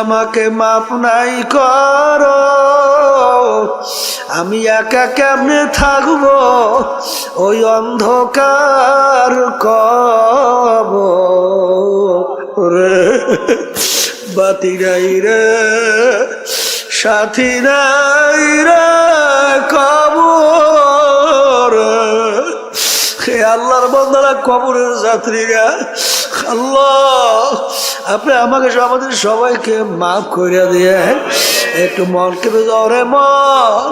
আমাকে মাপ নাই করো, আমি একা কেমনে থাকবো ওই অন্ধকার কবরে। বাতি নাই রে, সাথী নাই রে কবর। হে আল্লাহর বান্দারা, কবরের যাত্রীরা, আল্লাহ আপনি আমাকে আমাদের সবাইকে মাফ করে দিয়ে একটু মনকে রে মন।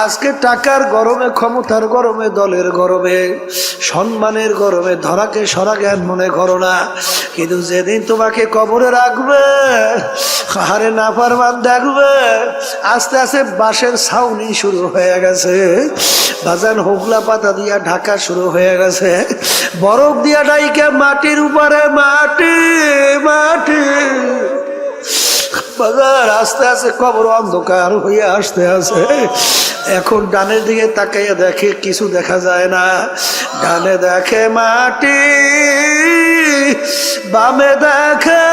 আজকে টাকার গরমে, ক্ষমতার গরমে, দলের গরমে, সম্মানের গরমে ধরাকে সরা জ্ঞান মনে করো না, কিন্তু যেদিন তোমাকে কবরে রাখবে, হারে নাফরমান দেখবে আস্তে আস্তে বাঁশের ছাউনি শুরু হয়ে গেছে, বাজান হোগলা পাতা দিয়া ঢাকা শুরু হয়ে গেছে, বরফ দিয়া ডাইকে মাটির উপরে মাটি মাটি, বাজার আস্তে আস্তে কবর অন্ধকার হয়ে আসতে আছে। এখন ডানের দিকে তাকাইয়া দেখে কিছু দেখা যায় না, ডানে দেখে মাটি, বামে দেখে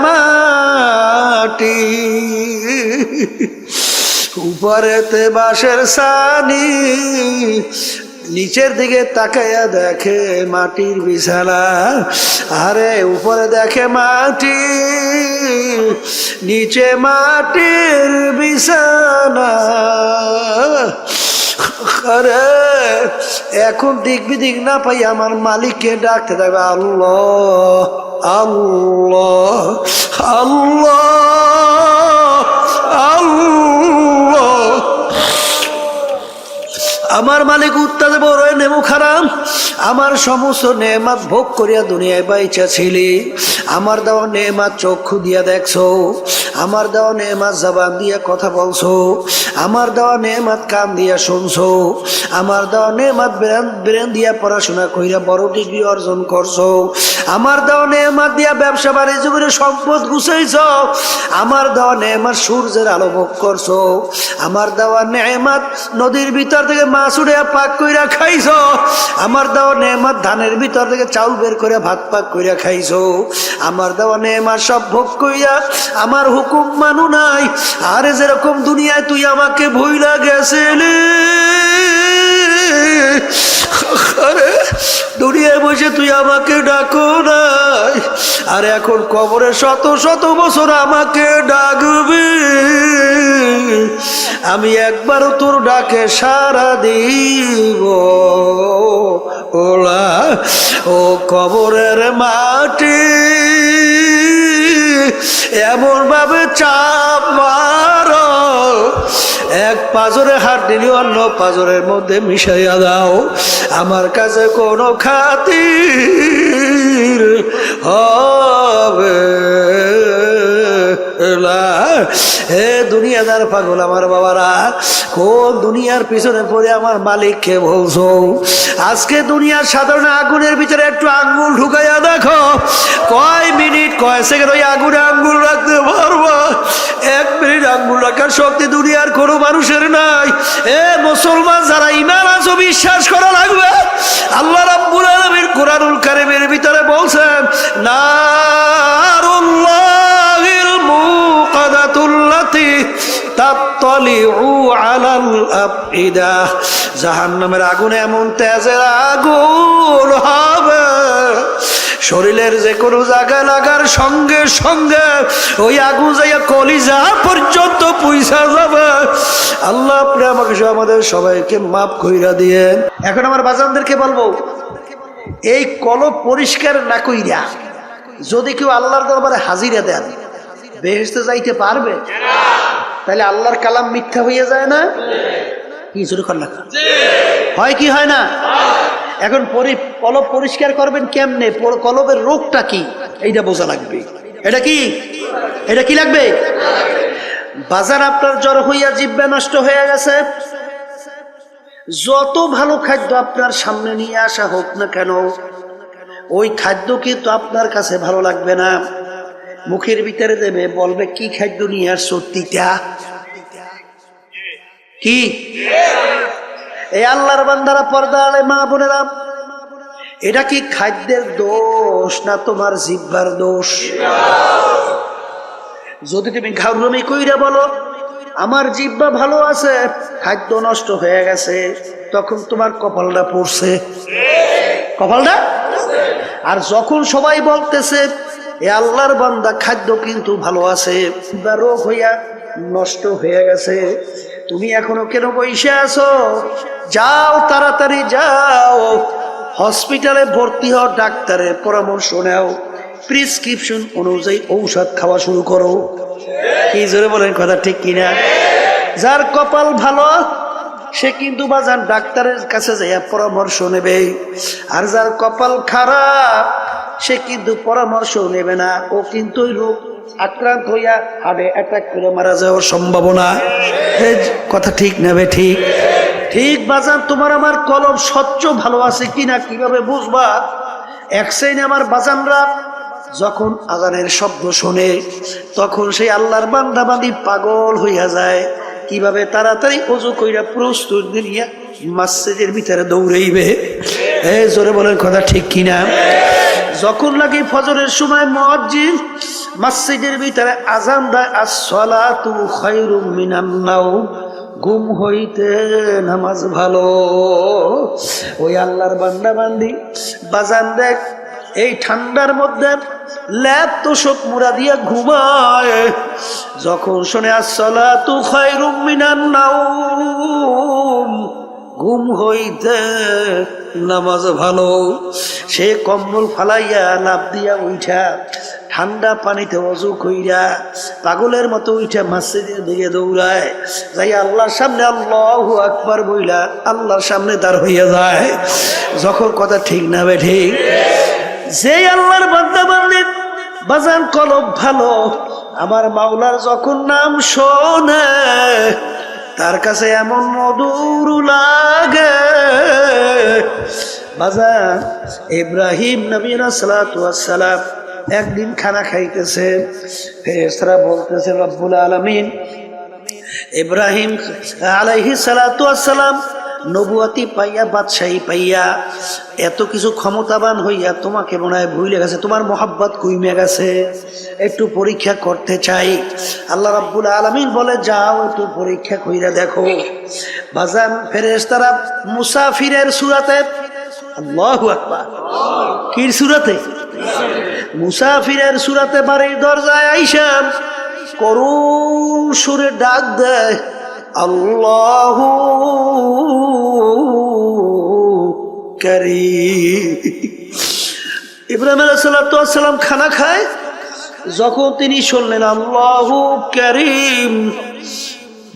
মাটি, উপরেতে বাঁশের ছানি, নিচের দিকে তাকাইয়া দেখে মাটির বিছানা। আরে উপরে দেখে মাটি, নিচে মাটির বিছানা। আরে এখন দিক বিদিক না পাই আমার মালিককে ডাকতে থাকবে, আল্লাহ আল্লাহ আল্লাহ আল্লাহ। আমার মালিক উত্তর দেব, রে নেমু খারাপ, আমার সমস্ত নেমাত ভোগ করিয়া দুনিয়ায় বাইচা ছিলি, আমার দেওয়া নেমাত চক্ষু দিয়া দেখছো, আমার দেওয়া নেমাত জবান দিয়া কথা বলছো, আমার দেওয়া নেমাত কান দিয়া শুনছো, আমার দেওয়া নেমাত ব্রেন দিয়া পড়াশোনা কইরা বড় ডিগ্রি অর্জন করছো, আমার দেওয়া নেমাত দিয়া ব্যবসা বাণিজ্য করে সম্পদ গুছাইছ, আমার দেওয়া নেমাত সূর্যের আলো ভোগ করছো, আমার দেওয়া নেমাত নদীর ভিতর থেকে মাছ উড়ে পাক কইরা খাইছো, আমার দেওয়া নেমাত ধানের ভিতর থেকে চাউল বের করে ভাত পাক কইরা খাইছো, আমার দেওয়া নেমাত সব ভোগ কইরা আমার হুকুম মানু নাই। আরে যেরকম দুনিয়ায় তুই আমাকে ভুইলা গেছিলি, আরে দুনিয়ায় বসে তুই আমাকে ডাকো নাই, আর এখন কবরে শত শত বছর আমাকে ডাকবি, আমি একবারও তোর ডাকে সাড়া দিব ওলা। ও কবরের মাটি এমন ভাবে চাপ মারো, এক পাজরে হাত দিলি অন্য পাজরের মধ্যে মিশাইয়া দাও, আমার কাছে কোনো খাতির হবে না। হে দুনিয়াদার পাগল আমার বাবারা, কোন দুনিয়ার পিছনে পড়ে আমার মালিককে বলছো? আজকে দুনিয়ার সাধারণ আগুনের ভিতরে একটু আঙ্গুল ঢুকাইয়া দেখো, কয় মিনিট কয় সেকেন্ড ওই আগুনে আঙ্গুল রাখতে পারবো? 1 মিনিট আঙ্গুল রাখার শক্তি দুনিয়ার কোনো মানুষের নাই। এ মুসলমান যারা ঈমান আছো, বিশ্বাস করা লাগবে। আল্লাহ রাব্বুল আলামিন কুরআনুল কারীমের ভিতরে বলছেন, নারুল্লাহিল মুকাদাতুল্লাতী তাত্তালিউ আলাল আফইদা, জাহান্নামের আগুন এমন তেজের আগুন হবে, শরীরের যে কোনো জায়গায় লাগার সঙ্গে সঙ্গে ওই আগুন যাইয়া কলিজা পর্যন্ত পৌঁছা যাবে। আল্লাহ আপনি আমাকে আমাদের সবাইকে মাফ কইরা দিয়েন। এখন আমার বাজানদেরকে বলবো, এই কলব পরিষ্কার না কইরা যদি কেউ আল্লাহর দরবারে হাজিরা দেন, বেহেশতে যাইতে পারবে? তাহলে আল্লাহর কালাম মিথ্যা হইয়া যায় না? কি শুরু করলাম, হয় কি হয় না? এখন কলব পরিষ্কার করবেন কেমনে? কলবের রোগটা কি এইটা বোঝা লাগবে। এটা কি, এটা কি লাগবে? বাজার আপনার জ্বর হইয়া জিহ্বা নষ্ট হয়ে গেছে, যত ভালো খাদ্য আপনার সামনে নিয়ে আসা হোক না কেন, ওই খাদ্য কিন্তু আপনার কাছে ভালো লাগবে না। মুখের ভিতরে দেবে, বলবে কি খাদ্য নিয়ে আসছো? তিতা। কি এই আল্লাহর বান্দারা, পর্দা আলে মা বোনেরা, এটা কি খাদ্যের দোষ না তোমার জিহ্বার দোষ? যদি তুমি ঘাউরমি কইরা বলো আমার জিহ্বা ভালো আছে, খাদ্য নষ্ট হয়ে গেছে, তখন তোমার কপালটা পড়ছে, কপালটা। আর যখন সবাই বলতেছে এ আল্লাহর বান্দা খাদ্য কিন্তু ভালো আছে, রোগ হইয়া নষ্ট হয়ে গেছে, তুমি এখনো কেন বসে আছো? যাও, তাড়াতাড়ি যাও, হসপিটালে ভর্তি হও, ডাক্তারের পরামর্শ নাও, প্রেসক্রিপশন অনুযায়ী ঔষধ খাওয়া শুরু করো। কি জোরে বলেন, কথা ঠিক কিনা? যার কপাল ভালো সে কিন্তু বাজান ডাক্তারের কাছে যাইয়া পরামর্শ নেবে, আর যার কপাল খারাপ সে কিন্তু পরামর্শ নেবে না, ও কিন্তু রোগ আক্রান্ত হইয়া হার্টে অ্যাটাক করে মারা যাওয়ার সম্ভাবনা। কথা ঠিক নেবে? ঠিক ঠিক বাজান, তোমার আমার কলম স্বচ্ছ ভালো আছে কিনা কিভাবে বুঝবা? এক শ্রেণী আমার বাজানরা যখন আজানের শব্দ শোনে তখন সেই আল্লাহর বান্দা বান্দি পাগল হইয়া যায়, কিভাবে তাড়াতাড়ি ওযু কইরা প্রস্তুত নিয়া মসজিদের ভিতরে দৌড়াইবে। জোরে বলেন, কথা ঠিক কিনা? যখন লাগে ফজরের সময় মুয়াজ্জিন মসজিদের ভিতরে আজান দেয়, আস-সালাতু খায়রুম মিনান নাওম, ঘুম হইতে নামাজ ভালো। ওই আল্লাহর বান্দা বান্দি বাজান দেখ এই ঠান্ডার মধ্যে ল্যাপ তোষক মুড়া দিয়া ঘুমায়, যখন শোনে আস-সালাতু খায়রুম মিনান নাওম, ঘুম হইতে নামাজ ভালো, সে কম্বল ফালাইয়া লাফ দিয়া উঠা ঠান্ডা পানিতে ওযু কইরা পাগলের মতো উঠা মসজিদের দিকে দৌড়ায়, যাই আল্লাহর সামনে আল্লাহু আকবার বইলা আল্লাহর সামনে দাঁড় হইয়া যায়। যখন কথা ঠিক না বে ঠিক? যে আল্লাহর বান্দা বান্দি বাজান কলব ভালো, আমার মাওলার যখন নাম শোনে তার কাছে এমন মধুর লাগে। বাজান ইব্রাহিম নবী সালাতু ওয়াস সালাম একদিন খানা খাইতেছে, ফেরেশতারা বলতেছে রব্বুল আলামিন ইব্রাহিম আলাইহিস সালাতু ওয়াস সালাম নবুয়াতি পাইয়া বাদশাহী পাইয়া এত কিছু ক্ষমতাবান হইয়া তোমাকে মনে হয় ভুলে গেছে, তোমার মোহাব্বত কইমে গেছে, একটু পরীক্ষা করতে চাই। আল্লাহ রাব্বুল আলামিন বলে যাও একটু পরীক্ষা কইরা দেখো। বাজান ফেরেশতারা মুসাফিরের সূরাতে, আল্লাহু আকবার, কি সূরাতে? মুসাফিরের সূরাতে বাড়ির দরজায় আইসা করুণ সুরে ডাক দেয়, আল্লাহু কারীম। ইব্রাহিম আলাইহিস সালাতু ওয়াস সালাম খানা খায়, যখন তিনি শুনলেন আল্লাহু কারীম,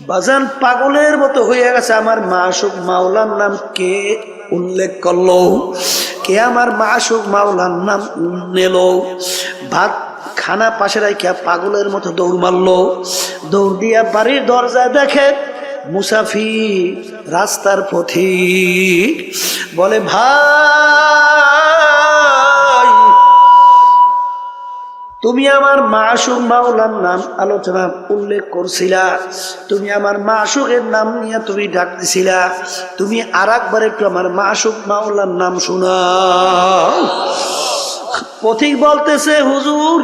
বাজান পাগলের মতো হয়ে গেছে। আমার মাশুক মাওলার নাম কে উল্লেখ করলো, কে আমার মাশুক মাওলার নাম নিল। ভাত খানা পাশে রাখিয়া পাগলের মতো দৌড় মারলো, দৌড় দিয়া বাড়ির দরজায় দেখে মুসাফির রাস্তার পথিক। বলে ভাই তুমি আমার মাশুক মাওলার নাম আলোচনা উল্লেখ করছিলা, তুমি আমার মাশুকের নাম নিয়ে তুমি ডাক দিছিলা, তুমি আর একবার একটু আমার মাশুক মাওলার নাম শোনাও। পথিক বলতেছে হুজুর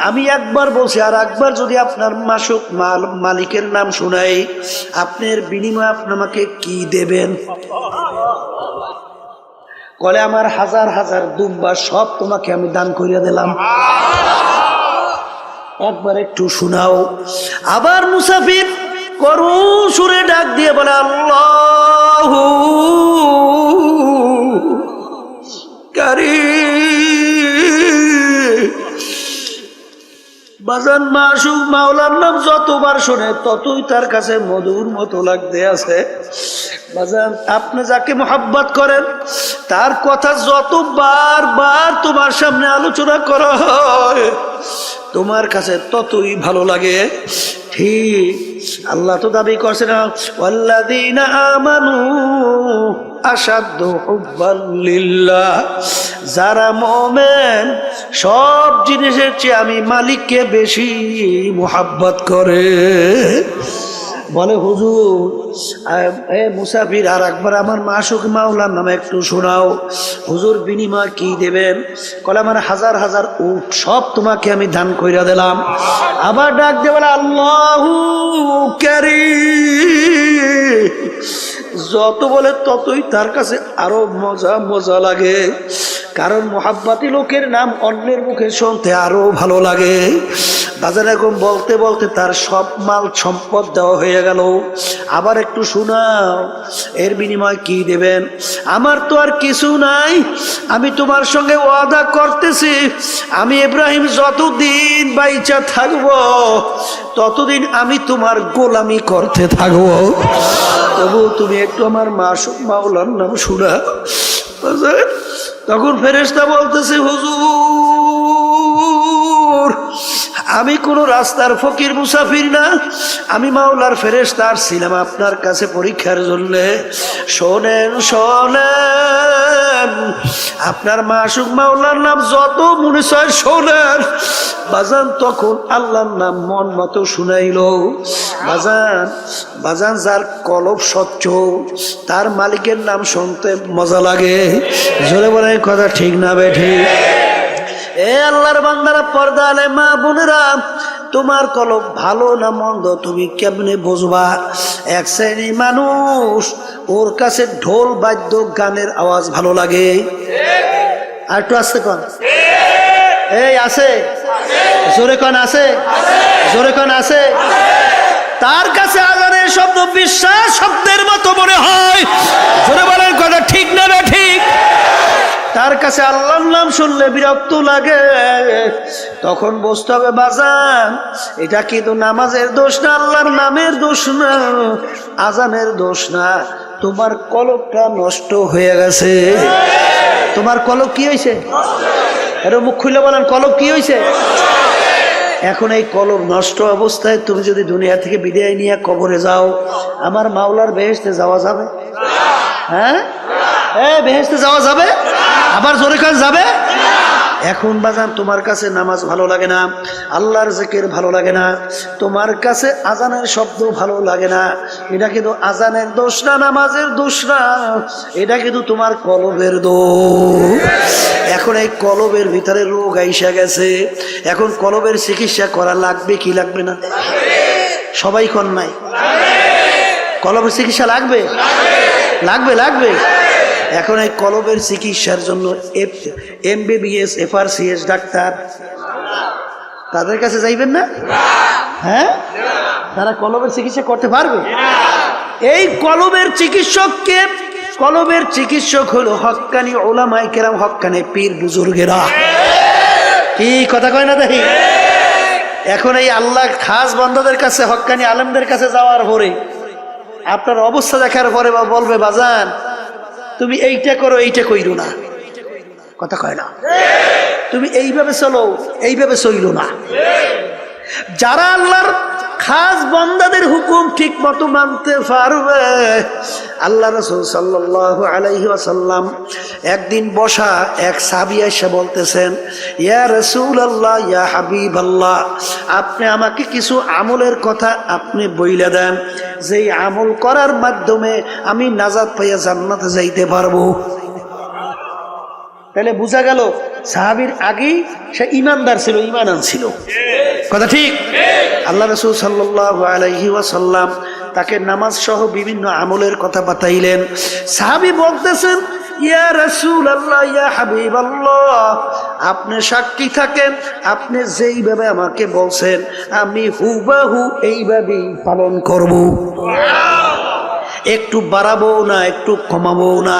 আমি একবার বলছি, আর একবার যদি আপনার মাশুক মালিকের নাম শোনাই আপনার বিনিময়ে আপনি আমাকে কি দেবেন? কলে আমার হাজার হাজার দুম্বা সব তোমাকে আমি দান করিয়া দিলাম, একবার একটু শোনাও। আবার মুসাফির করুণ সুরে ডাক দিয়ে বলে আল্লাহু কারীম। বাজান মাশুক মাওলার নাম যতবার শোনে ততই তার কাছে মধুর মতো লাগতে আছে। বাজান আপনি যাকে মোহাব্বত করেন তার কথা যত বারবার তোমার সামনে আলোচনা করা হয় তোমার কাছে ততই ভালো লাগে। ঠিক আল্লাহ তো দাবি করছেন ওয়াল্লাযীনা আমানু আশাদ্দু হুব্বান লিল্লাহ, যারা মুমিন সব জিনিসের চেয়ে আমি মালিককে বেশি মোহাব্বত করে। বলে হুজুর মুসাফির আর একবার আমার মাসুক মাওলার নামে একটু শোনাও। হুজুর বিনিময় কি দেবেন? কলে আমার হাজার হাজার উট সব তোমাকে আমি দান কইরা দিলাম। আবার ডাক দিয়ে বলে আল্লাহু কারীম। যত বলে ততই তার কাছে আরো মজা মজা লাগে, কারণ মোহাব্বতী লোকের নাম অন্যের মুখে শুনতে আরো ভালো লাগে। বাজার এখন বলতে বলতে তার সব মাল সম্পদ দেওয়া হয়ে গেল। আবার একটু শোনাও, এর বিনিময় কি দেবেন? আমার তো আর কিছু নাই, আমি তোমার সঙ্গে ওয়াদা করতেছি, আমি ইব্রাহিম যতদিন বাইচা থাকবো ততদিন আমি তোমার গোলামি করতে থাকবো। তবু তুমি একটু আমার মাসুক মাওলার নাম শোনা। তখন ফেরেশতা বলতেছে হুজুর আমি কোন রাস্তার ফকির মুসাফির না, আমি মাওলার ফেরেশতা ছিলাম আপনার কাছে পরীক্ষার জন্য। শোনেন শোনেন, আপনার মাসুক মাওলার নাম যত মনে চায় শোনেন। বাজান তখন আল্লাহর নাম মন মতো শুনাইল। বাজান বাজান যার কলব স্বচ্ছ তার মালিকের নাম শুনতে মজা লাগে। জোরে বলে কথা ঠিক না বেঠি? এ আল্লাহর বান্দারা, পর্দা আলে মা বোনেরা, তোমার কলব ভালো না মন্দ তুমি কেমনে বুঝবা? এক শ্রেণী মানুষ ওর কাছে ঢোল বাদ্য গানের আওয়াজ ভালো লাগে। আর একটু আসতে কন, এই আছে জোরে কন, আছে জোরে কন, আছে। তার কাছে আজানের শব্দ বিশ্বাস শব্দের মতো মনে হয়। জোরে বলেন কথা ঠিক না বে ঠিক? তার কাছে আল্লাহর নাম শুনলে বিরক্ত লাগে। তখন বুঝতে হবে বাজান এটা কিন্তু নামাজের দোষ না, আল্লাহর নামের দোষ না, আজানের দোষ না, তোমার কলবটা নষ্ট হয়ে গেছে। তোমার কলব কি হয়েছে? এটা মুখ খুলে বলেন, কলব কি হয়েছে? এখন এই কলব নষ্ট অবস্থায় তুমি যদি দুনিয়া থেকে বিদায় নিয়ে কবরে যাও, আমার মাওলার বেহেশতে যাওয়া যাবে? হ্যাঁ, বেহেশতে যাওয়া যাবে? আবার জোরে কাজ যাবে? এখন বাজান তোমার কাছে নামাজ ভালো লাগে না, আল্লাহর জিকির ভালো লাগে না, তোমার কাছে আজানের শব্দ ভালো লাগে না, এটা কিন্তু আজানের দোষ না, নামাজের দোষ না, এটা কিন্তু তোমার কলবের দোষ। এখন এই কলবের ভিতরে রোগ আইসা গেছে। এখন কলবের চিকিৎসা করা লাগবে কি লাগবে না? সবাই কোন নাই? কলবের চিকিৎসা লাগবে, লাগবে, লাগবে। এখন এই কলবের চিকিৎসার জন্য MBBS FRCS ডাক্তার তাদের কাছে যাইবেন না? হ্যাঁ, তারা কলবের চিকিৎসা করতে পারবে? এই কলবের চিকিৎসককে, কলবের চিকিৎসক হলো হক্কানি উলামায়ে কেরাম, হক্কানি পীর বুজুর্গেরা। কি কথা কয় না দেখি? এখন এই আল্লাহ খাস বান্দাদের কাছে, হক্কানি আলেমদের কাছে যাওয়ার পরে আপনার অবস্থা দেখার পরে বলবে বাজান তুমি এইটা করো, এইটা কইরো না। কথা কয় না? তুমি এইভাবে চলো, এইভাবে চইলো না। যারা আল্লাহর খাস বান্দাদের হুকুম ঠিক মতো মানতে পারবে, আল্লাহ রাসূল সাল্লাল্লাহু আলাইহি ওয়াসাল্লাম একদিন বসা এক সাহাবী এসে বলতেছেন, ইয়া রাসূলুল্লাহ, ইয়া হাবিবাল্লাহ, আপনি আমাকে কিছু আমলের কথা আপনি বইলা দেন, যেই আমল করার মাধ্যমে আমি নাজাত পাইয়া জান্নাতে যাইতে পারবো। তাহলে বোঝা গেল সাহাবীর আগেই সে ইমানদার ছিল, ইমান আনছিল। কথা ঠিক? আল্লাহ রাসূল সাল্লাল্লাহু আলাইহি ওয়াসাল্লাম তাকে নামাজ সহ বিভিন্ন আমলের কথা বাতাইলেন। সাহাবী বলতেছেন, ইয়া রাসূলুল্লাহ, ইয়া হাবিবাল্লাহ, আপনি সাক্ষী থাকেন, আপনি যেইভাবে আমাকে বলছেন আমি হুবহু এইভাবেই পালন করব, একটু বাড়াবো না, একটু কমাবো না।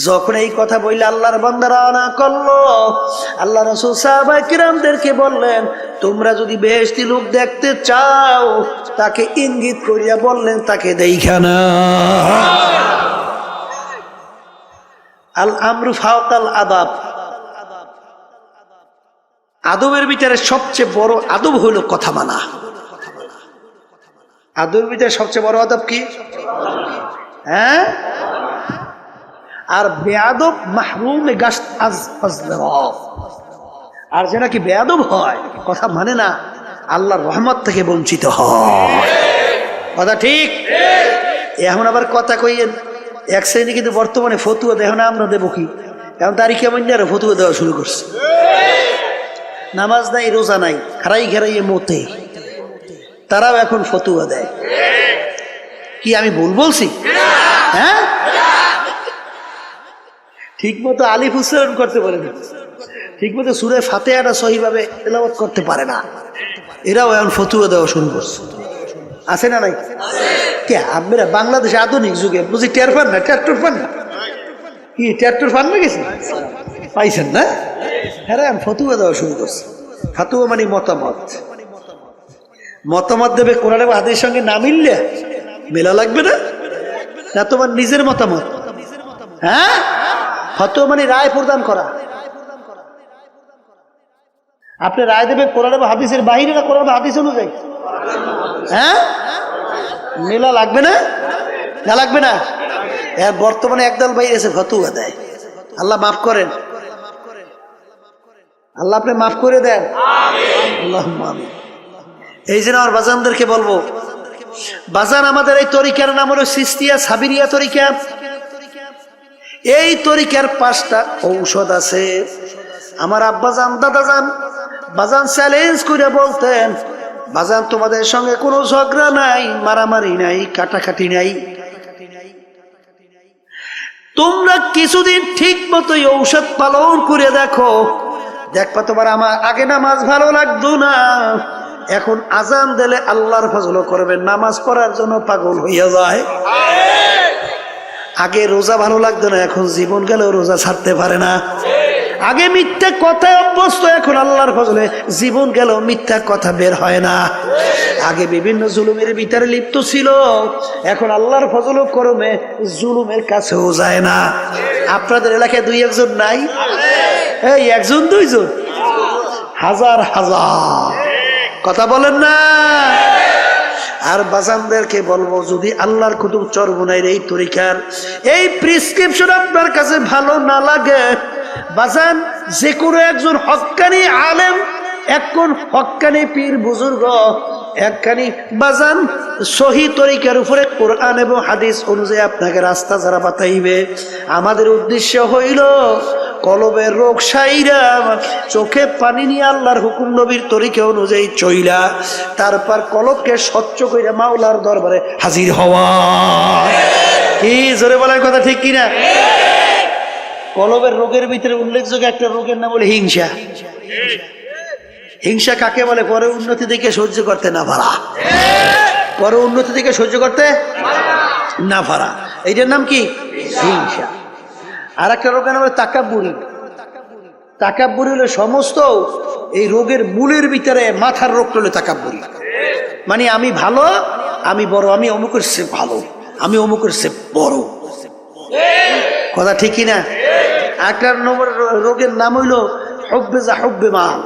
যখন এই কথা বললে আল্লাহর বান্দারা না করলো, আল্লাহ রাসূল সাহাবায়ে কিরামদেরকে বললেন, তোমরা যদি বেহেশতি লোক দেখতে চাও তাকে ইঙ্গিত করিয়া বললেন তাকে দেইখা না। আল আমরু ফাওকাল আদাব, আদবের ভিতরে সবচেয়ে বড় আদব হলো কথা মানা। আদবের ভিতরে সবচেয়ে বড় আদব কি? হ্যাঁ, আর বেয়াদব মাহরুমে গাশত আজ আজরাব, আর যে নাকি বেয়াদব হয়, কথা মানে না, আল্লাহর রহমত থেকে বঞ্চিত হয়। কথা ঠিক? এখন আবার কথা কইয়েন এক শ্রেণী কিন্তু বর্তমানে ফতুয়া দেয় না, আমরা দেবো কি? এখন তারিখ কেমন আরো ফতুয়া দেওয়া শুরু করছে। নামাজ নাই, রোজা নাই, হারাই ঘেরাইয়ে মতে তারাও এখন ফতুয়া দেয়। কি আমি ভুল বলছি? হ্যাঁ, ঠিক মতো আলিফ উচ্চারণ করতে পারে না, ঠিক মতো সূরা ফাতিহাটা সহিভাবে তেলাওয়াত করতে পারে না, এরাও এখন ফতুয়া দেওয়া শুরু করছে। আছে না নাই? কে আপনারা বাংলাদেশে আধুনিক যুগে বুঝি টের পান না? ট্রাক্টর পান না? কি ট্রাক্টর পান না গেছে? পাইছেন না? হ্যাঁ, এখন ফতুয়া দেওয়া শুরু করছে। ফতুয়া মানে মতামত, মতামত দেবে কোরআন এবং হাদিসের সঙ্গে না মিললে মেলা লাগবে না, না তোমার নিজের মতামত। হ্যাঁ, ফতোয়া মানে রায় প্রদান করা। আপনি রায় দেবেন কোরআন এবং হাদিসের বাইরে না কোরআন এবং হাদিস অনুযায়ী? হ্যাঁ, মেলা লাগবে না? না লাগবে না? বর্তমানে একদল বাইরে এসে ফতোয়া দেয়। আল্লাহ মাফ করেন, আল্লাহ আপনি মাফ করে দেন। আল্লাহুম্মা আমিন। এই জন্য আমার বাজানদেরকে বলবো, বাজান আমাদের এই তরিকার নাম হলো সিস্তিয়া সাবিরিয়া তরিকা। এই তরিকার 5টা ঔষধ আছে। আমার আব্বাজান দাদাজান বাজান চ্যালেঞ্জ করে বলতেন, বাজান তোমাদের সঙ্গে কোনো ঝগড়া নাই, মারামারি নাই, কাটাকাটি নাই, তোমরা কিছুদিন ঠিক মতো ঔষধ পালন করে দেখো, দেখবা তোমার আমার আগে নামাজ ভালো লাগতো না, এখন আজান দিলে আল্লাহর ফজল করবে, নামাজ পড়ার জন্য পাগল হইয়া যায়। আগে রোজা ভালো লাগতো না, এখন জীবন গেলেও রোজা ছাড়তে পারে না। আগে মিথ্যা কথায় অভ্যস্ত, এখন আল্লাহর ফজলে জীবন গেলেও মিথ্যা কথা বের হয় না। আগে বিভিন্ন জুলুমের ভিতরে লিপ্ত ছিল, এখন আল্লাহর ফজল করমে জুলুমের কাছেও যায় না। আপনাদের এলাকায় 2-1 নাই? এই 1-2 হাজার হাজার, কথা বলেন না? আর বাজানদেরকে বলবো, যদি আল্লাহর কুতুব চরমুনাইর এই তরিকার এই প্রেসক্রিপশন আপনার কাছে ভালো না লাগে, বাজান যে কোনো একজন হক্কানি আলেম, এখন হক্কানি পীর বুজুর্গ, একখানি বাজান সহি তরিকার উপরে কোরআন এবং হাদিস অনুযায়ী আপনাকে রাস্তা যারা বাতাইবে, আমাদের উদ্দেশ্য হইল কলবের রোগ সাইরা, চোখে পানি নিয়ে আল্লাহর হুকুম নবীর তরিকা অনুযায়ী চইলা, তারপর কলবকে স্বচ্ছ কইরা মাওলার দরবারে হাজির হওয়া। কি জোরে বলার কথা ঠিক কিনা? কলবের রোগের ভিতরে উল্লেখযোগ্য একটা রোগের নাম হলো হিংসা। হিংসা কাকে বলে? পরে উন্নতি দেখে সহ্য করতে না পারা, পরে উন্নতি দেখে সহ্য করতে না পারা, এইটার নাম কি? হিংসা। আর একটা রোগের নাম হলো তাকাব্বুরি। তাকাব্বুরি হলো সমস্ত এই রোগের মূলের ভিতরে মাথার রোগ হলো তাকাব্বুরি, মানে আমি ভালো, আমি বড়, আমি অমুকের সে ভালো, আমি অমুকের সে বড়। কথা ঠিক কিনা? একটা নম্বর রোগের নাম হইল হুব্বে যা হুব্বে মাল,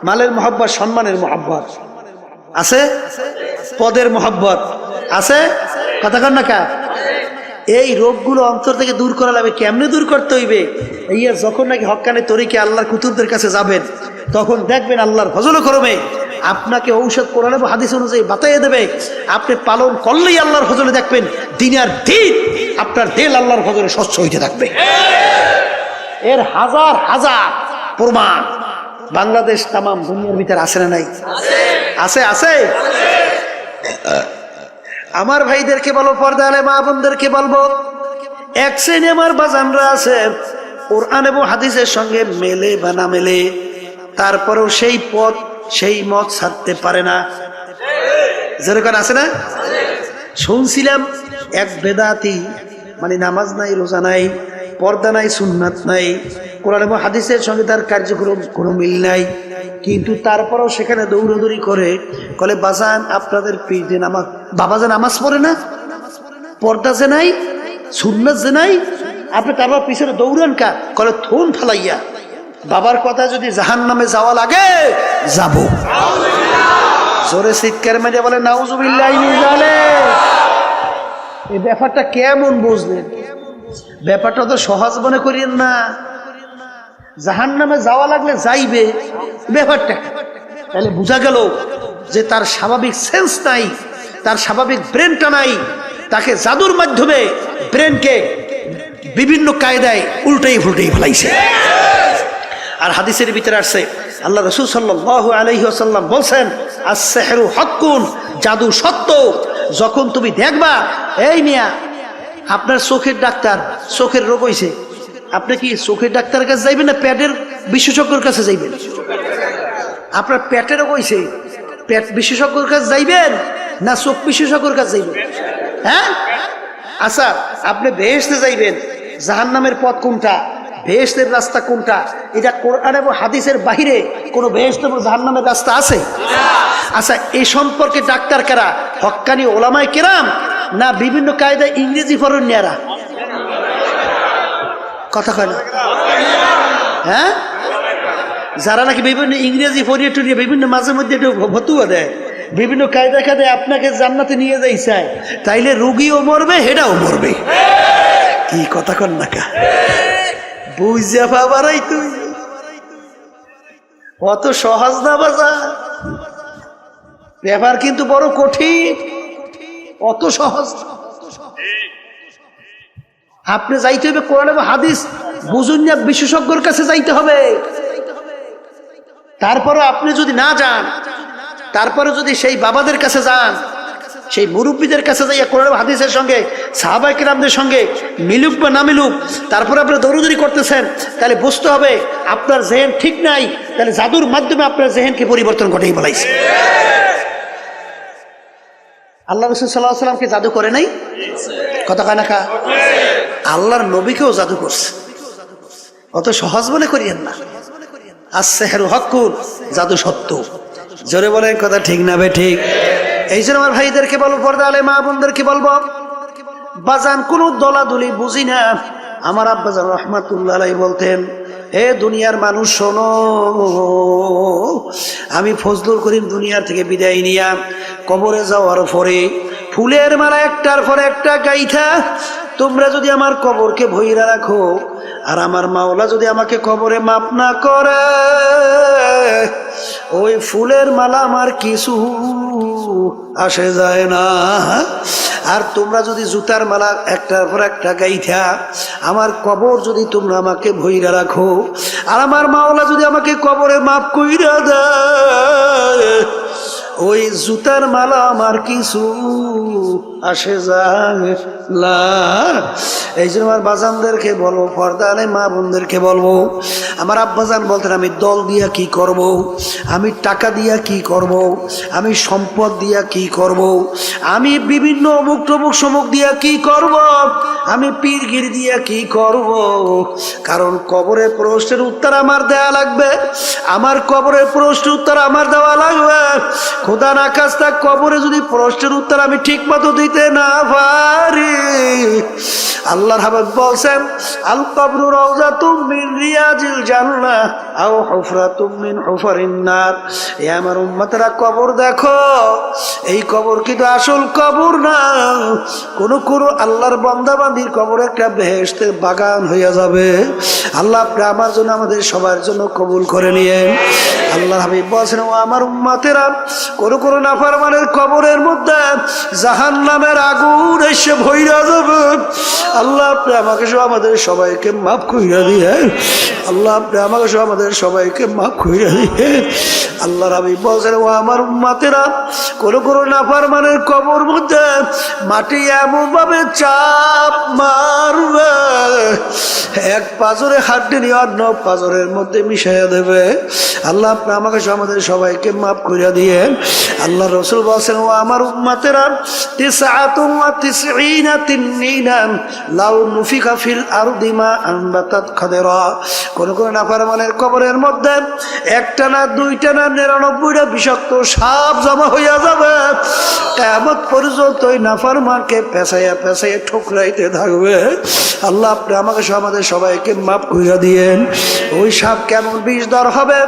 মালের মহব্বত, সম্মানের মহব্বত আছে, পদের মহব্বত আছে, কথা কন না কা? এই রোগগুলো অন্তর থেকে দূর করা লাগবে। কেমনে দূর করতে হইবে? এই যখন নাকি হক্কানি তরিকে আল্লাহর কুতুবদের কাছে যাবেন, তখন দেখবেন আল্লাহর ফজল করবে আপনাকে ঔষধ কোরআন এবং হাদিস অনুযায়ী বাতাইয়ে দেবে। আপনি পালন করলেই আল্লাহর ফজলে দেখবেন দিন আর দিন আপনার দিল আল্লাহর ফজলে স্বচ্ছ হইতে থাকবে। এর হাজার হাজার প্রমাণ বাংলাদেশ তামাম দুনিয়ার ভিতরে আছে না নাই? আছে, আছে। আমার ভাইদেরকে বলবো, পর্দা আলে মা বোনদেরকে বলবো, এক শ্রেণী আমার বাজানরা আছে কোরআন এবং হাদিসের সঙ্গে মেলে বা না মেলে, তারপরেও সেই পথ সেই মত ছাড়তে পারে না। যেরকম আছে না? শুনছিলাম এক বেদাতি, মানে নামাজ নাই, রোজা নাই, পর্দা নাই, সুন্নাত নাই, কোরআন এবং হাদিসের সঙ্গে তার কার্যক্রম কোনো মিল নাই, কিন্তু তারপরেও সেখানে দৌড়দৌড়ি করে বলে, বাজান আপনাদের পীর যে নামাজ, বাবা যে নামাজ পড়ে না, পর্দা যে নাই, সুন্নাত যে নাই, আপনি তারপর পিছনে দৌড়ান কা? কলে থুন ফালাইয়া, বাবার কথা যদি জাহান্নামে যাওয়া লাগে যাব। জোরে চিৎকার মেরে বলে নাউজুবিল্লাহি মিন যালিক। এই ব্যাপারটা কেমন বুঝলেন? ব্যাপারটা তো সহজ মনে করিয়েন না। জাহান্নামে যাওয়া লাগলে যাইবে, ব্যাপারটা তাহলে বোঝা গেল যে তার স্বাভাবিক সেন্স নাই, তার স্বাভাবিক ব্রেনটা নাই, তাকে জাদুর মাধ্যমে ব্রেনকে বিভিন্ন কায়দায় উল্টেই ফুলটেই ফেলাইছে। আর হাদিসের ভিতরে আসছে আল্লাহ রাসূল সাল্লাল্লাহু আলাইহি ওয়াসাল্লাম বলছেন, আস-সিহরু হাক্কুন, জাদু সত্য। যখন তুমি দেখবা, এই মিয়া আপনার চোখের ডাক্তার, চোখের রোগ হইছে, আপনি কি চোখের ডাক্তারের কাছে যাইবেন না পেটের বিশেষজ্ঞের কাছে যাইবেন? আপনার পেটের রোগ হইছে, পেট বিশেষজ্ঞের কাছে যাইবেন না চোখ বিশেষজ্ঞের কাছে যাইবেন? হ্যাঁ, আচ্ছা আপনি বেহেশতে যাইবেন, জাহান্নামের পথ কোনটা, বেহেশতের রাস্তা কোনটা, এটা কোরআন এবং হাদিসের বাহিরে কোনো বেহেশত এবং জাহান্নামের রাস্তা আছে? আচ্ছা, এই সম্পর্কে ডাক্তার কারা? হক্কানি ওলামায়ে কেরাম না বিভিন্ন কায়দায় ইংরেজি ফরনিয়ারা? কথা কয় না? হ্যাঁ, যারা নাকি বিভিন্ন ইংরেজি ফরিয়ে টুরিয়ে বিভিন্ন মাঝে মধ্যে একটু ভতুয়া দেয়, বিভিন্ন কায়দা কায়দায় আপনাকে জান্নাতে নিয়ে যাই চায়, তাইলে রুগীও মরবে, হেডাও মরবে। কি কথা কন না কা? বুঝা পাবারাই তুই অত সহজ না বাজার, ব্যাপার কিন্তু বড় কঠিন, অত সহজ। আপনি যাইতে হবে কোরআন এবং হাদিস বুঝুন না, বিশেষজ্ঞর কাছে যাইতে হবে। তারপরে আপনি যদি না যান, তারপরে যদি সেই বাবাদের কাছে যান, সেই মুরব্বীদের কাছে যাইয়া কোরআন হাদিসের সঙ্গে সাহাবায়ে কেরামদের সঙ্গে মিলুক বা না মিলুক, তারপরে আপনি দৌড়দৌড়ি করতেছেন, তাহলে বুঝতে হবে আপনার জেহেন ঠিক নাই, তাহলে জাদুর মাধ্যমে আপনার জেহেনকে পরিবর্তন ঘটেই বলাইছে। আল্লাহ রাসূল সাল্লাল্লাহু আলাইহি ওয়াসাল্লামকে জাদু করে নাই? কথা কয় না কা? আল্লাহর নবীকেও জাদু করছে, অত সহজ মনে করিয়েন না। আস-সিহরু হাক্কুন, জাদু সত্য। জোরে বলেন কথা ঠিক না বে ঠিক? এই জন্য আমার ভাইদেরকে বলবো, পর্দা আলে মা বোনদেরকে বলবো, বাজান কোনো দলাদলি বুঝি না। আমার আব্বাজান রাহমাতুল্লাহ আলাইহি বলতেন, হে দুনিয়ার মানুষ শোনো, আমি ফজলুল করিম দুনিয়া থেকে বিদায় নিয়া কবরে যাওয়ার পরে ফুলের মালা একটার পর একটা গাইথা তোমরা যদি আমার কবরকে ভইরা রাখো, আর আমার মাওলা যদি আমাকে কবরে মাপ না করে, ওই ফুলের মালা আমার কিছু আসে যায় না। আর তোমরা যদি জুতার মালা একটার পর একটা গাইথা আমার কবর যদি তোমরা আমাকে ভইরা রাখো, আর আমার মাওলা যদি আমাকে কবরে মাপ কইরা দেয়, ওই জুতার মালা আমার কিছু আসে যায় না। এই জন্য আমার বাজানদেরকে বলবো, পর্দা আলে মা বোনদেরকে বলবো, আমার আব্বাজান বলতেন, আমি দল দিয়া কি করব, আমি টাকা দিয়া কি করব, আমি সম্পদ দিয়া কি করব, আমি বিভিন্ন অমুক টমুক সমুক দিয়া কি করব, আমি পীরগির দিয়া কি করব, কারণ কবরের প্রশ্নের উত্তর আমার দেয়া লাগবে, আমার কবরের প্রশ্নের উত্তর আমার দেওয়া লাগবে। খোদা না খাস্তা কবরে যদি প্রশ্নের উত্তর আমি ঠিক মতো দিতে না পারি, আল্লাহর হাবিব বলছেন, আল কবরু রাউযাতুম মিন রিয়াজিল জান্নাহ আও হুফরাতুম মিন হুফারিন নার। এ আমার উম্মতরা, কবর দেখো, এই কবর কিন্তু আসল কবর না, কোন কোন আল্লাহর বান্দা বান্দির কবর একটা বেহেশতের বাগান হইয়া যাবে। আল্লাহ আপনি আমার জন্য, আমাদের সবার জন্য কবুল করে নিয়েন। আল্লাহর হাবিব বলছেন, ও আমার উম্মতেরা, কোন কোন নাফরমানের কবরের মধ্যে জাহান্নামের আগুন এসে ভইরা যাবে। আল্লাহ আপনি আমাকে সহ আমাদের সবাইকে মাফ কইরা দিয়ে, আল্লাহ আপনি আমাকে সহ আমাদের সবাইকে মাফ কইরা দিয়ে। আল্লাহর হাবিব বলছেন, ও আমার উম্মতেরা, কোন কোন নাফরমানের কবর মধ্যে মাটি এমন ভাবে চাপ মারবে, এক পাজরে হাড্ডি নিয়ে অন্য পাজরের মধ্যে মিশাইয়া দেবে। আল্লাহ আপনি আমাকে সহ আমাদের সবাইকে মাফ কইরা দিয়ে। আল্লাহ রাসূল বলছেন, ও আমার উম্মতেরা, 99 তিন্নিনান লাউ নুফিকা ফিল আরদি মা আনবাতাত খাদেরা। কোন কোন নাফরমানের কবরের মধ্যে একটা না দুইটা না 99টা বিষাক্ত সাপ জমা হইয়া যাবে। কিয়ামত পর্যন্ত ওই নাফরমানকে পেঁচাইয়া পেঁচাইয়া ঠোকরাইতে থাকবে। আল্লাহ আপনি আমাকে সহ আমাদের সবাইকে মাফ কইরা দিয়েন। ওই সাপ কেমন বিষধর হবে,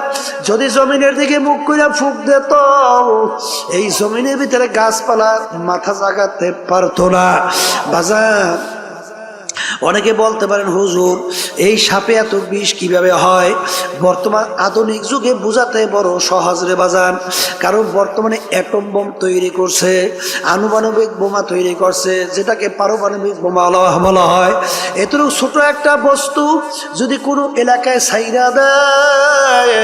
যদি জমিনের দিকে মুখ কইরা ফুঁক দিত, এই জমিনের ভিতরে গাছপালা মাথা জাগাতে পারতো না। বাজার অনেকে বলতে পারেন হুজুর এই সাপে এত বিষ কিভাবে হয়? বর্তমান আধুনিক যুগে বোঝাতে বড় সহজ রে বাজান, কারণ বর্তমানে অ্যাটম বোম তৈরি করছে, আনুপানবিক বোমা তৈরি করছে, যেটাকে পারমাণবিক বোমা বলা হয়। এতটুকু ছোট একটা বস্তু যদি কোনো এলাকায় ছাইরা দেয়,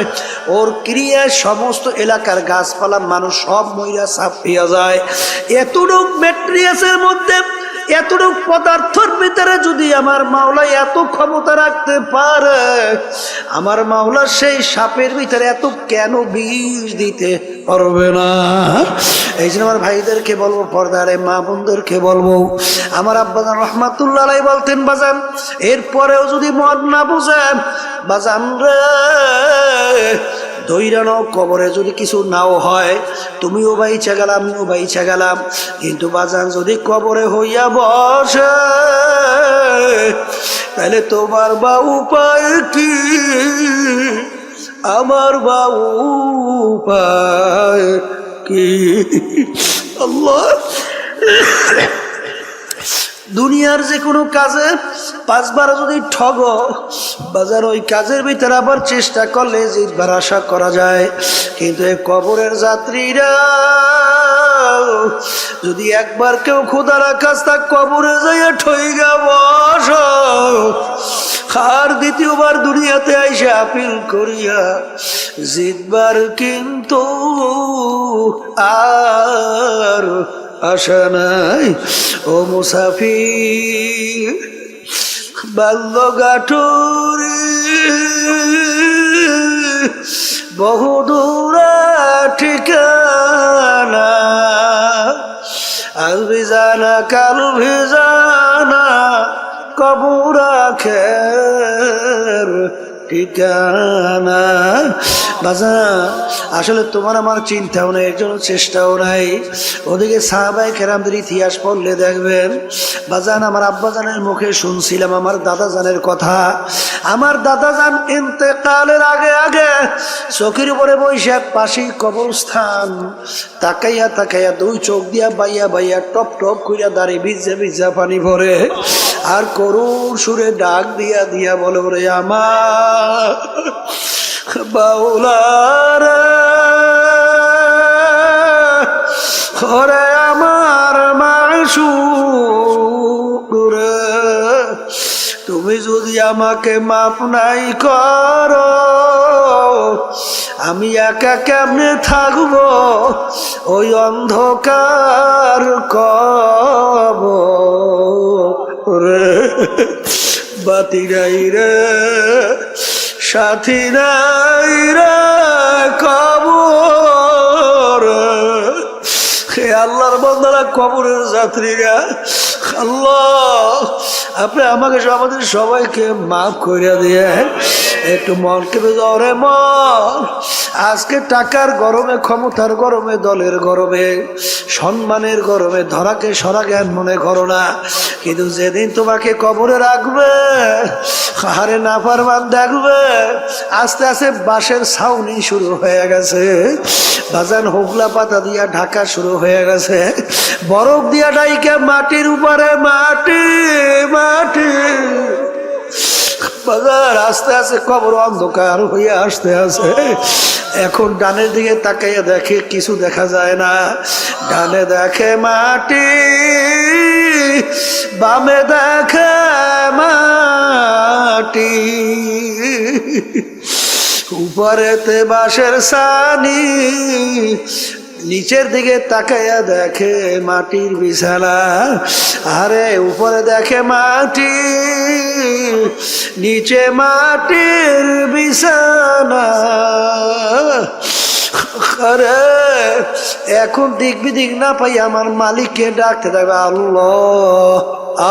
ওর ক্রিয়ায় সমস্ত এলাকার গাছপালা মানুষ সব মইরা ছাপিয়া যায়। এতটুকু ম্যাটেরিয়ালসের মধ্যে, এতটুকু পদার্থের ভিতরে যদি আমার মাওলা এত ক্ষমতা রাখতে পারে, আমার মাওলা সেই সাপের ভিতরে এত কেন বিষ দিতে পারবে না? এই জন্য আমার ভাইদেরকে বলবো, পর্দারে মা বোনদেরকে বলবো, আমার আব্বাজান রহমাতুল্লাহ আলাইহি বলতেন বাজান, এরপরেও যদি মন না বুঝেন বাজান রে, দৈরানো কবরে যদি কিছু নাও হয়, তুমিও বাইচা গেলাম, আমিও বাইচা গেলাম, কিন্তু বাজান যদি কবরে হইয়া বসে, তাহলে তোমার বা উপায় কি, আমার বা উপায় কি? আল্লাহ, দুনিয়ার যে কোনো কাজে 5 বার যদি ঠগ বাজার, ওই কাজের ভিতরে আবার চেষ্টা করলে জিতবার আশা করা যায়। কিন্তু এই কবরের যাত্রীরা যদি একবার কেউ খোদার কাছ তা কবরে যাইয়া ঠইগা বস, আর দ্বিতীয়বার দুনিয়াতে আইসা আপিল করিয়া জিতবার কিন্তু আর আশা নাই। ও মুসাফির বাল্যগাঠুরি বহুদূর ঠিকানা, আজ ভিজানা কাল ভিজানা কবর আখের ঠিকানা। বাজান আসলে তোমার আমার চিন্তাও নেই, এর জন্য চেষ্টাও নাই। ওদিকে সাহাবায়ে কেরামদের ইতিহাস পড়লে দেখবেন বাজান, আমার আব্বাজানের মুখে শুনছিলাম আমার দাদাজানের কথা। আমার দাদাজান ইন্তেকালের আগে আগে চোখের উপরে বৈশাখ পাশেই কবরস্থান, তাকাইয়া তাকাইয়া 2 চোখ দিয়া বাইয়া বাইয়া টপ টপ কইরা দাঁড়িয়ে ভিজা ভিজা পানি ভরে, আর করুণ সুরে ডাক দিয়া দিয়া বলে, ওরে আমার বাউলারা, ওরে আমার মাশউক রে, তুমি যদি আমাকে মাফ নাই করো, আমি একা কেমনে থাকবো ওই অন্ধকার কবরে? বাতি নাই রে, সাথী নাই রে কবর। হে আল্লাহর বান্দারা, কবরের যাত্রীরা, আল্লাহ আপনি আমাকে আমাদের সবাইকে মাফ করে দিয়ে একটু মনকে রে মন। আজকে টাকার গরমে, ক্ষমতার গরমে, দলের গরমে, সম্মানের গরমে ধরাকে সরা জ্ঞান মনে করো না, কিন্তু যেদিন তোমাকে কবরে রাখবে, হারে নাফরমান দেখবে আস্তে আস্তে বাঁশের ছাউনি শুরু হয়ে গেছে, বাজান হোগলা পাতা দিয়া ঢাকা শুরু হয়ে গেছে, বরফ দিয়া ডাইকে মাটির উপরে মাটি মাটি, বাজার আস্তে আস্তে কবর অন্ধকার হয়ে আসতে আসে। এখন ডানের দিকে তাকাইয়া দেখে কিছু দেখা যায় না, ডানে দেখে মাটি, বামে দেখে মাটি, উপরেতে বাঁশের ছানি, নিচের দিকে তাকাইয়া দেখে মাটির বিছানা, আরে উপরে দেখে মাটি, নিচে মাটির বিছানা। আরে এখন দিক বিদিক না পাই আমার মালিককে ডাকতে থাকবে, আল্লাহ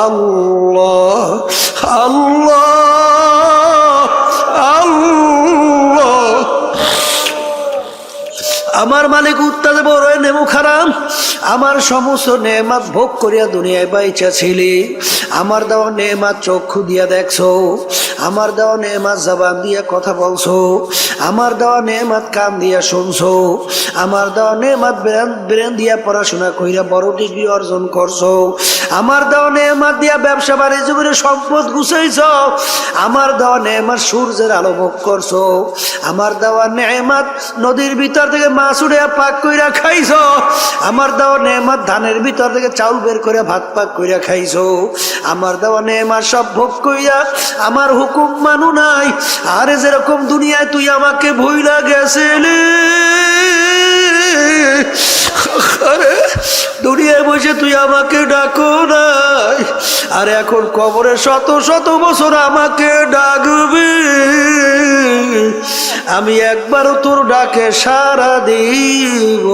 আল্লাহ আল্লাহ আল্লাহ আমার মালিক উত্তাদে বড় নেমু খারাম আমার সমস্ত নেমাত ভোগ করিয়া দুনিয়ায় বাইচা ছিলি আমার দেওয়া নেমাত চক্ষু দিয়া দেখছো আমার দেওয়া নেমাত জবান দিয়া কথা বলছো আমার দেওয়া নেমাত কান দিয়া শুনছো আমার দেওয়া নেমাত ব্রেন দিয়া পড়াশোনা কইরা বড় ডিগ্রি অর্জন করছো আমার দেওয়া নেমাত দিয়া ব্যবসা বাণিজ্য করে সম্পদ গুছাইছ আমার দেওয়া নেমাত সূর্যের আলো ভোগ করছো আমার দেওয়া নেমাত নদীর ভিতর থেকে মাছ উড়ে পাক কইরা খাইছো আমার দেওয়া নেমাত ধানের ভিতর থেকে চাউল বের করে ভাত পাক কইরা খাইছো আমার দেওয়া নেমাত সব ভোগ কইরা আমার হুকুম মানু নাই আরে যেরকম দুনিয়ায় তুই আমাকে ভুইলা গেছিলি আরে দুনিয়ায় বসে তুই আমাকে ডাকো নাই আর এখন কবরে শত শত বছর আমাকে ডাকবি আমি একবারও তোর ডাকে সাড়া দিব